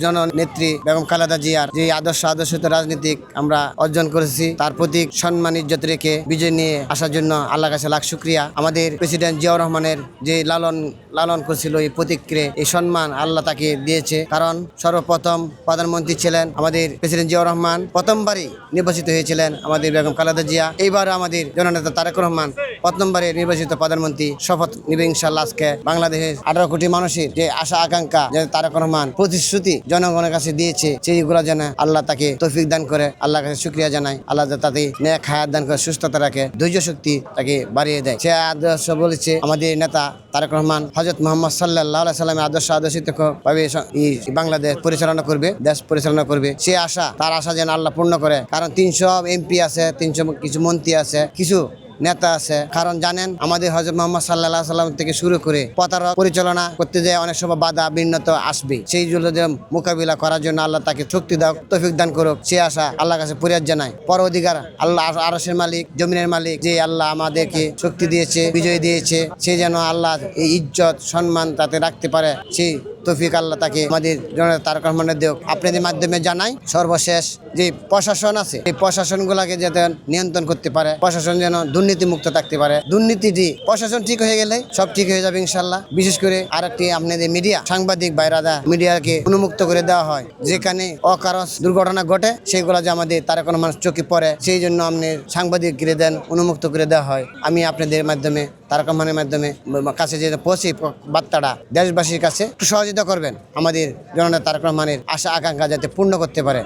জননেত্রী বেগম খালেদা জিয়ার যে আদর্শিত রাজনীতিক আমরা অর্জন করেছি তার প্রতি সম্মান ইজ্জত রেখে বিজয় নিয়ে আসার জন্য আল্লাহ কাছে লাখ শুকরিয়া। আমাদের প্রেসিডেন্ট জিয়াউর রহমানের যে লালন করেছিল এই প্রতিক্রিয়া এই সম্মান আল্লাহ তাকে দিয়েছে, কারণ সর্বপ্রথম প্রধানমন্ত্রী ছিলেন আমাদের প্রেসিডেন্ট জিয়াউর রহমান, প্রথমবারই নির্বাচিত হয়েছিলেন আমাদের বেগম খালেদা জিয়া। এইবার আমাদের জননেতা তারেক রহমান প্রথমবারে নির্বাচিত প্রধানমন্ত্রী শপথ নিবে ইনশাআল্লাহ। আজকে বাংলাদেশের 18 কোটি মানুষের যে আশা আকাঙ্ক্ষা যে তারেক রহমান প্রতিশ্রুতি জনগণের কাছে দিয়েছে সেইগুলো যেন আল্লাহ তাকে তৌফিক দান করে, আল্লাহর কাছে শুকরিয়া জানাই। আল্লাহ তাতে নেক হায়াত দান করে, সুস্থতা রাখে, ধৈর্য শক্তি তাকে বাড়িয়ে দেয়। সে আদর্শ বলেছে আমাদের নেতা তারেক রহমান হযরত মুহাম্মদ সাল্লাল্লাহু আলাইহি সাল্লামের আদর্শিত ভাবে বাংলাদেশ পরিচালনা করবে, দেশ পরিচালনা করবে। সে আশা, তার আশা যেন আল্লাহ পূর্ণ করে। কারণ 300 এমপি আছে, 300 কিছু মন্ত্রী আছে, কিছু নেতা আছে। কারণ জানেন আমাদের হযরত মুহাম্মদ সাল্লাল্লাহু আলাইহি সাল্লাম থেকে শুরু করে প্রতারক পরিচালনা করতে যায় অনেক সময় বাধা বিঘ্নতা আসবে। সেইগুলো যে মোকাবিলা করার জন্য আল্লাহ তাকে শক্তি দাও, তৌফিক দান করুক। সে আশা আল্লাহর কাছে ফরিয়াদ জানাই। পর অধিকার আল্লাহ আরশের মালিক, জমিনের মালিক, যে আল্লাহ আমাদেরকে শক্তি দিয়েছে, বিজয় দিয়েছে, সে যেন আল্লাহ এই ইজ্জত সম্মান তাতে রাখতে পারে, সেই তৌফিক আল্লাহ তাকে আমাদের জননেতা তারেক রহমানের দেও। আপনাদের মাধ্যমে জানাই সর্বশেষ যে প্রশাসন আছে এই প্রশাসনগুলোকে যাতে নিয়ন্ত্রণ করতে পারে, প্রশাসন যেন দুর্নীতি মুক্ত থাকতে পারে। দুর্নীতি প্রশাসন ঠিক হয়ে গেলে সব ঠিক হয়ে যাবে ইনশাল্লাহ। বিশেষ করে আরেকটি আপনাদের মিডিয়া সাংবাদিক ভাইরাদা মিডিয়াকে উন্মুক্ত করে দেওয়া হয়, যেখানে অকারণ দুর্ঘটনা ঘটে সেগুলো যে আমাদের তারেক রহমান চোখে পড়ে, সেই জন্য আপনি সাংবাদিক করে দেন, উন্মুক্ত করে দেওয়া হয়। আমি আপনাদের মাধ্যমে তারেক রহমানের মাধ্যমে কাছে যে পৌঁছে বার্তাটা দেশবাসীর কাছে একটু সহযোগিতা করবেন, আমাদের জননেতা তারেক রহমানের আশা আকাঙ্ক্ষা যাতে পূর্ণ করতে পারে।